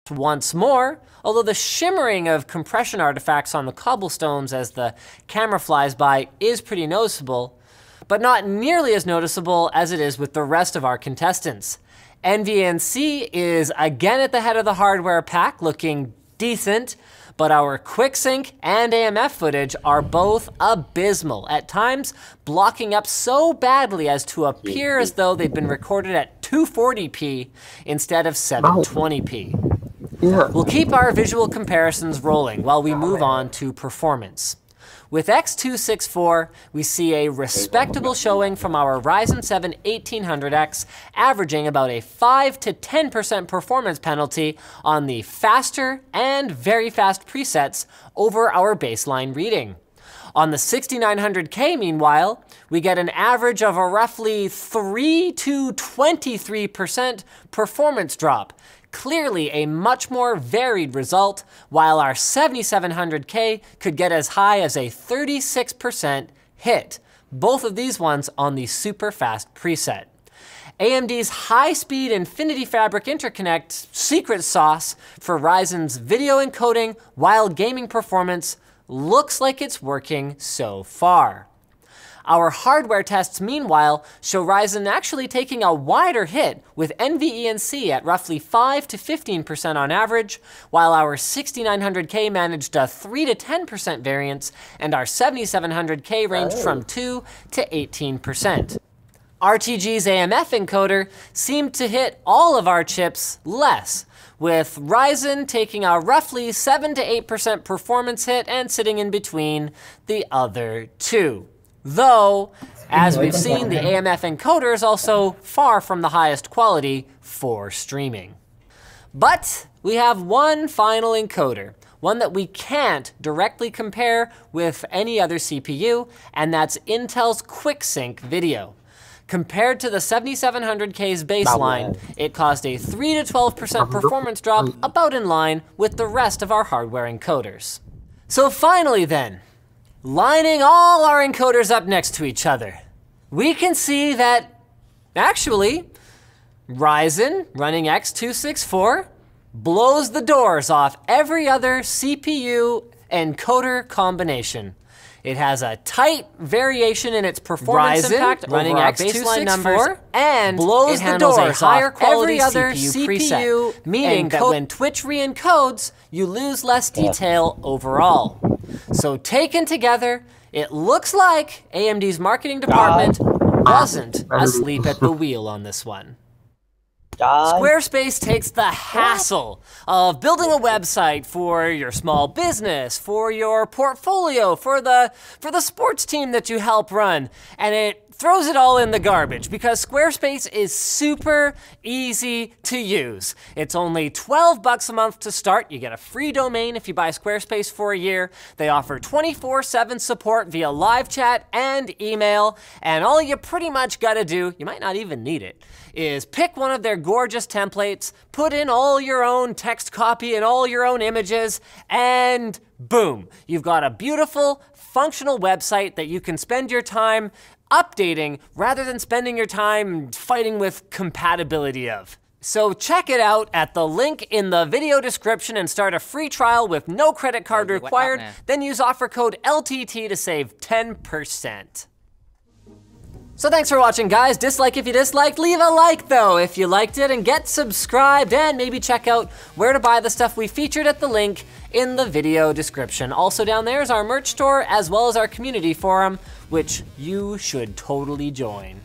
once more, although the shimmering of compression artifacts on the cobblestones as the camera flies by is pretty noticeable, but not nearly as noticeable as it is with the rest of our contestants. NVNC is again at the head of the hardware pack, looking decent, but our QuickSync and AMF footage are both abysmal, at times blocking up so badly as to appear as though they've been recorded at 240p instead of 720p. We'll keep our visual comparisons rolling while we move on to performance. With X264, we see a respectable showing from our Ryzen 7 1800X, averaging about a 5 to 10% performance penalty on the faster and very fast presets over our baseline reading. On the 6900K, meanwhile, we get an average of a roughly 3 to 23% performance drop. Clearly a much more varied result, while our 7700K could get as high as a 36% hit, both of these ones on the super fast preset. AMD's high-speed Infinity Fabric Interconnect secret sauce for Ryzen's video encoding while gaming performance looks like it's working so far. Our hardware tests, meanwhile, show Ryzen actually taking a wider hit with NVENC at roughly 5 to 15% on average, while our 6900K managed a 3 to 10% variance, and our 7700K ranged from 2 to 18%. RTG's AMF encoder seemed to hit all of our chips less, with Ryzen taking a roughly 7 to 8% performance hit and sitting in between the other two. Though, as we've seen, the AMF encoder is also far from the highest quality for streaming. But we have one final encoder, one that we can't directly compare with any other CPU, and that's Intel's QuickSync Video. Compared to the 7700K's baseline, it caused a 3 to 12% performance drop, about in line with the rest of our hardware encoders. So finally then, lining all our encoders up next to each other, we can see that, actually, Ryzen running X264 blows the doors off every other CPU encoder combination. It has a tight variation in its performance impact running over our baseline numbers, and blows the doors off every other CPU preset, meaning that when Twitch re-encodes, you lose less detail overall. So taken together, it looks like AMD's marketing department wasn't asleep at the wheel on this one. Squarespace takes the hassle of building a website for your small business, for your portfolio, for the sports team that you help run, and it throws it all in the garbage because Squarespace is super easy to use. It's only $12 a month to start. You get a free domain if you buy Squarespace for a year. They offer 24/7 support via live chat and email, and all you pretty much gotta do, you might not even need it, is pick one of their gorgeous templates, put in all your own text copy and all your own images, and boom, you've got a beautiful, functional website that you can spend your time updating rather than spending your time fighting with compatibility of. So check it out at the link in the video description and start a free trial with no credit card required, then use offer code LTT to save 10%. So thanks for watching, guys. Dislike if you disliked, leave a like though if you liked it, and get subscribed, and maybe check out where to buy the stuff we featured at the link in the video description. Also down there is our merch store as well as our community forum, which you should totally join.